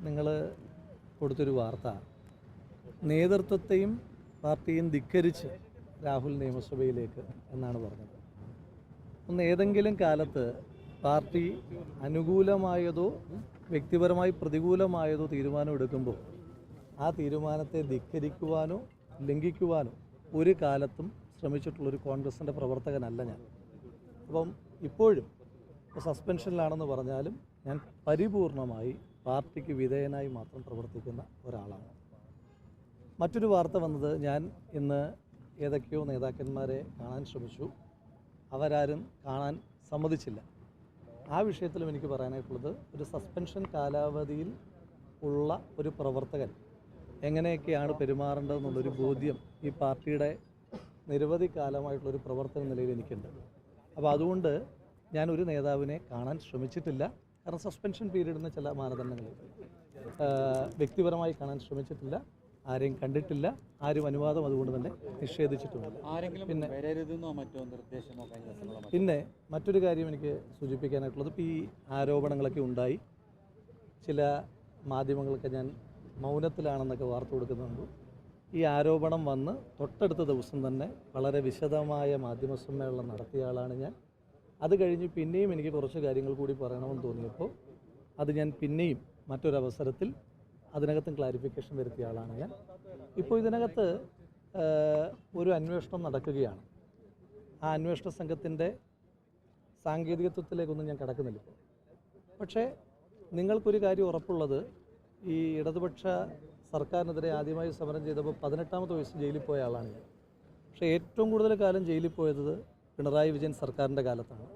നിങ്ങൾ കൊടുത്തൊരു വാർത്ത നേതൃത്വത്തെയും പാർട്ടിയും ധിക്കരിച്ച് രാഹുൽ നിയമസഭയിലേക്ക് എന്നാണ് പറഞ്ഞത്. ഒന്ന് ഏതെങ്കിലും കാലത്ത് പാർട്ടി അനുകൂലമായതോ വ്യക്തിപരമായി പ്രതികൂലമായതോ തീരുമാനം എടുക്കുമ്പോൾ ആ തീരുമാനത്തെ ധിക്കരിക്കുവാനോ ലംഘിക്കുവാനോ ഒരു കാലത്തും ശ്രമിച്ചിട്ടുള്ളൊരു കോൺഗ്രസിൻ്റെ പ്രവർത്തകനല്ല ഞാൻ. അപ്പം ഇപ്പോഴും സസ്പെൻഷനിലാണെന്ന് പറഞ്ഞാലും ഞാൻ പരിപൂർണമായി പാർട്ടിക്ക് വിധേയനായി മാത്രം പ്രവർത്തിക്കുന്ന ഒരാളാണ്. മറ്റൊരു വാർത്ത വന്നത് ഞാൻ ഇന്ന് ഏതൊക്കെയോ നേതാക്കന്മാരെ കാണാൻ ശ്രമിച്ചു, അവരാരും കാണാൻ സമ്മതിച്ചില്ല. ആ വിഷയത്തിലും എനിക്ക് പറയാനായിട്ടുള്ളത്, ഒരു സസ്പെൻഷൻ കാലാവധിയിൽ ഉള്ള ഒരു പ്രവർത്തകൻ എങ്ങനെയൊക്കെയാണ് പെരുമാറേണ്ടതെന്നുള്ളൊരു ബോധ്യം ഈ പാർട്ടിയുടെ നിരവധി കാലമായിട്ടുള്ളൊരു പ്രവർത്തന നിലയിൽ എനിക്കുണ്ട്. അപ്പോൾ അതുകൊണ്ട് ഞാനൊരു നേതാവിനെ കാണാൻ ശ്രമിച്ചിട്ടില്ല. കാരണം സസ്പെൻഷൻ പീരീഡിന് ചില മാനദണ്ഡങ്ങൾ വ്യക്തിപരമായി കാണാൻ ശ്രമിച്ചിട്ടില്ല, ആരെയും കണ്ടിട്ടില്ല, ആരും അനുവാദം അതുകൊണ്ട് തന്നെ നിഷേധിച്ചിട്ടുമില്ല. പിന്നെ മറ്റൊരു കാര്യം എനിക്ക് സൂചിപ്പിക്കാനായിട്ടുള്ളത്, ഇപ്പോൾ ഈ ആരോപണങ്ങളൊക്കെ ഉണ്ടായി, ചില മാധ്യമങ്ങളൊക്കെ ഞാൻ മൗനത്തിലാണെന്നൊക്കെ വാർത്ത കൊടുക്കുന്നുണ്ട്. ഈ ആരോപണം വന്ന് തൊട്ടടുത്ത ദിവസം തന്നെ വളരെ വിശദമായ മാധ്യമസമ്മേളനം നടത്തിയ ആളാണ് ഞാൻ. അത് കഴിഞ്ഞ് പിന്നെയും എനിക്ക് കുറച്ച് കാര്യങ്ങൾ കൂടി പറയണമെന്ന് തോന്നിയപ്പോൾ അത് ഞാൻ പിന്നെയും മറ്റൊരവസരത്തിൽ അതിനകത്തും ക്ലാരിഫിക്കേഷൻ വരുത്തിയ ആളാണ് ഞാൻ. ഇപ്പോൾ ഇതിനകത്ത് ഒരു അന്വേഷണം നടക്കുകയാണ്. ആ അന്വേഷണ സംഘത്തിൻ്റെ സാങ്കേതികത്വത്തിലേക്കൊന്നും ഞാൻ കടക്കുന്നില്ല ഇപ്പോൾ. പക്ഷേ നിങ്ങൾക്കൊരു കാര്യം ഉറപ്പുള്ളത്, ഈ ഇടതുപക്ഷ സർക്കാരിനെതിരെ ആദ്യമായി സമരം ചെയ്തപ്പോൾ 18ാമത്തെ വയസ്സിൽ ജയിലിൽ പോയ ആളാണ് ഞാൻ. പക്ഷേ ഏറ്റവും കൂടുതൽ കാലം ജയിലിൽ പോയത് പിണറായി വിജയൻ സർക്കാരിൻ്റെ കാലത്താണ്.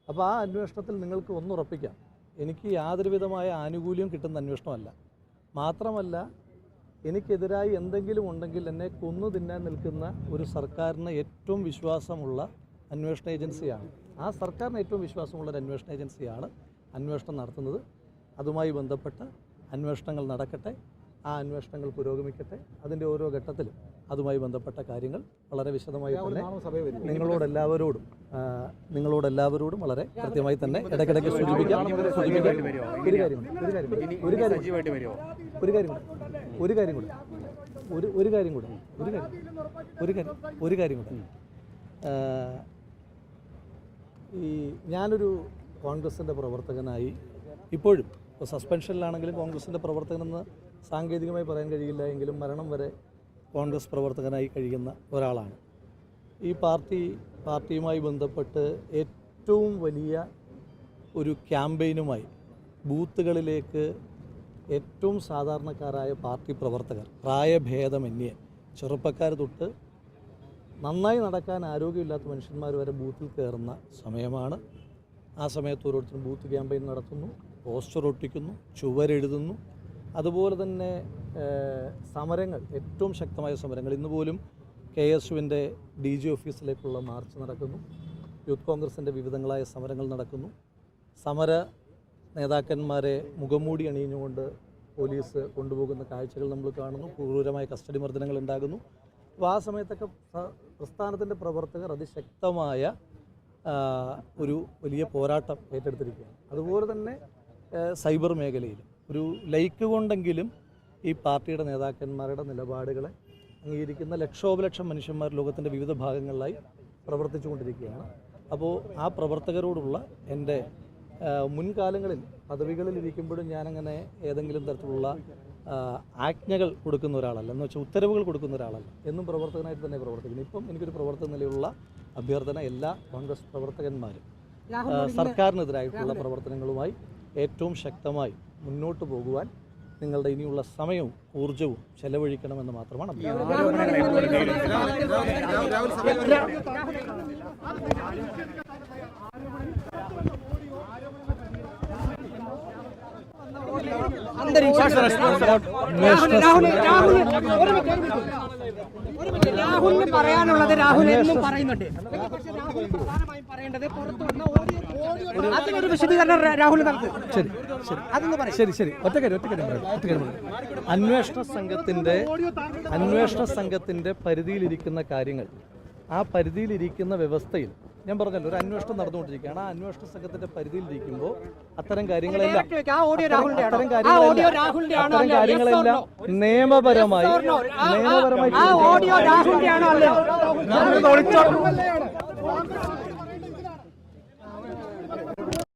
അപ്പോൾ ആ അന്വേഷണത്തിൽ നിങ്ങൾക്ക് ഒന്നുറപ്പിക്കാം, എനിക്ക് യാതൊരു വിധമായ ആനുകൂല്യം കിട്ടുന്ന അന്വേഷണമല്ല. മാത്രമല്ല, എനിക്കെതിരായി എന്തെങ്കിലും ഉണ്ടെങ്കിൽ എന്നെ കൊന്നു തിന്നാൻ നിൽക്കുന്ന ഒരു സർക്കാരിന് ഏറ്റവും വിശ്വാസമുള്ള അന്വേഷണ ഏജൻസിയാണ്. ആ സർക്കാരിന് ഏറ്റവും വിശ്വാസമുള്ളൊരു അന്വേഷണ ഏജൻസിയാണ് അന്വേഷണം നടത്തുന്നത്. അതുമായി ബന്ധപ്പെട്ട് അന്വേഷണങ്ങൾ നടക്കട്ടെ, ആ അന്വേഷണങ്ങൾ പുരോഗമിക്കട്ടെ. അതിൻ്റെ ഓരോ ഘട്ടത്തിലും അതുമായി ബന്ധപ്പെട്ട കാര്യങ്ങൾ വളരെ വിശദമായി തന്നെ നിങ്ങളോടെല്ലാവരോടും വളരെ കൃത്യമായി തന്നെ ഇടയ്ക്കിടയ്ക്ക് സൂചിപ്പിക്കാം. ഒരു കാര്യം കൂടെ ഈ ഞാനൊരു കോൺഗ്രസിൻ്റെ പ്രവർത്തകനായി ഇപ്പോഴും ഇപ്പോൾ സസ്പെൻഷനിലാണെങ്കിലും കോൺഗ്രസിൻ്റെ പ്രവർത്തകനെന്ന് സാങ്കേതികമായി പറയാൻ കഴിയില്ല എങ്കിലും മരണം വരെ കോൺഗ്രസ് പ്രവർത്തകനായി കഴിയുന്ന ഒരാളാണ്. ഈ പാർട്ടിയുമായി ബന്ധപ്പെട്ട് ഏറ്റവും വലിയ ഒരു ക്യാമ്പയിനുമായി ബൂത്തുകളിലേക്ക് ഏറ്റവും സാധാരണക്കാരായ പാർട്ടി പ്രവർത്തകർ, പ്രായഭേദമന്യേ ചെറുപ്പക്കാർ തൊട്ട് നന്നായി നടക്കാൻ ആരോഗ്യമില്ലാത്ത മനുഷ്യന്മാർ വരെ ബൂത്തിൽ കയറുന്ന സമയമാണ്. ആ സമയത്ത് ഓരോരുത്തരും ബൂത്ത് ക്യാമ്പയിൻ നടത്തുന്നു, പോസ്റ്റർ ഒട്ടിക്കുന്നു, ചുവരെഴുതുന്നു. അതുപോലെ തന്നെ സമരങ്ങൾ, ഏറ്റവും ശക്തമായ സമരങ്ങൾ. ഇന്ന് പോലും KSUവിൻ്റെ DG ഓഫീസിലേക്കുള്ള മാർച്ച് നടക്കുന്നു. യൂത്ത് കോൺഗ്രസിൻ്റെ വിവിധങ്ങളായ സമരങ്ങൾ നടക്കുന്നു. സമര നേതാക്കന്മാരെ മുഖംമൂടി അണിഞ്ഞുകൊണ്ട് പോലീസ് കൊണ്ടുപോകുന്ന കാഴ്ചകൾ നമ്മൾ കാണുന്നു. ക്രൂരമായ കസ്റ്റഡി മർദ്ദനങ്ങൾ ഉണ്ടാകുന്നു. അപ്പോൾ ആ സമയത്തൊക്കെ പ്രസ്ഥാനത്തിൻ്റെ പ്രവർത്തകർ അതിശക്തമായ ഒരു വലിയ പോരാട്ടം ഏറ്റെടുത്തിരിക്കുകയാണ്. അതുപോലെ തന്നെ സൈബർ മേഖലയിൽ ഒരു ലൈക്ക് കൊണ്ടെങ്കിലും ഈ പാർട്ടിയുടെ നേതാക്കന്മാരുടെ നിലപാടുകളെ അംഗീകരിക്കുന്ന ലക്ഷോപലക്ഷം മനുഷ്യന്മാർ ലോകത്തിൻ്റെ വിവിധ ഭാഗങ്ങളിലായി പ്രവർത്തിച്ചു കൊണ്ടിരിക്കുകയാണ്. അപ്പോൾ ആ പ്രവർത്തകരോടുള്ള എൻ്റെ മുൻകാലങ്ങളിൽ പദവികളിലിരിക്കുമ്പോഴും ഞാനങ്ങനെ ഏതെങ്കിലും തരത്തിലുള്ള ആജ്ഞകൾ കൊടുക്കുന്ന ഒരാളല്ല, എന്ന് വെച്ചാൽ ഉത്തരവുകൾ കൊടുക്കുന്ന ഒരാളല്ല. എന്നും പ്രവർത്തകനായിട്ട് തന്നെ പ്രവർത്തിക്കുന്നു. ഇപ്പം എനിക്കൊരു പ്രവർത്തക നിലയിലുള്ള അഭ്യർത്ഥന, എല്ലാ കോൺഗ്രസ് പ്രവർത്തകന്മാരും സർക്കാരിനെതിരായിട്ടുള്ള പ്രവർത്തനങ്ങളുമായി ഏറ്റവും ശക്തമായി മുന്നോട്ട് പോകുവാൻ നിങ്ങളുടെ ഇനിയുള്ള സമയവും ഊർജവും ചെലവഴിക്കണമെന്ന് മാത്രമാണ്. രാഹുലിന് പറയാനുള്ളത് രാഹുൽ എന്നും പറയുന്നുണ്ട്. പ്രധാനമായും പറയേണ്ടത് പുറത്തു വന്ന അതിനൊരു വിശദീകരണം രാഹുൽ നൽകും. ശരി ഒറ്റ കാര്യം അന്വേഷണ സംഘത്തിന്റെ പരിധിയിലിരിക്കുന്ന കാര്യങ്ങൾ, ആ പരിധിയിലിരിക്കുന്ന വ്യവസ്ഥയിൽ ഞാൻ പറഞ്ഞല്ലോ ഒരു അന്വേഷണം നടന്നുകൊണ്ടിരിക്കുകയാണ്. ആ അന്വേഷണ സംഘത്തിന്റെ പരിധിയിലിരിക്കുമ്പോൾ അത്തരം കാര്യങ്ങളെല്ലാം നിയമപരമായി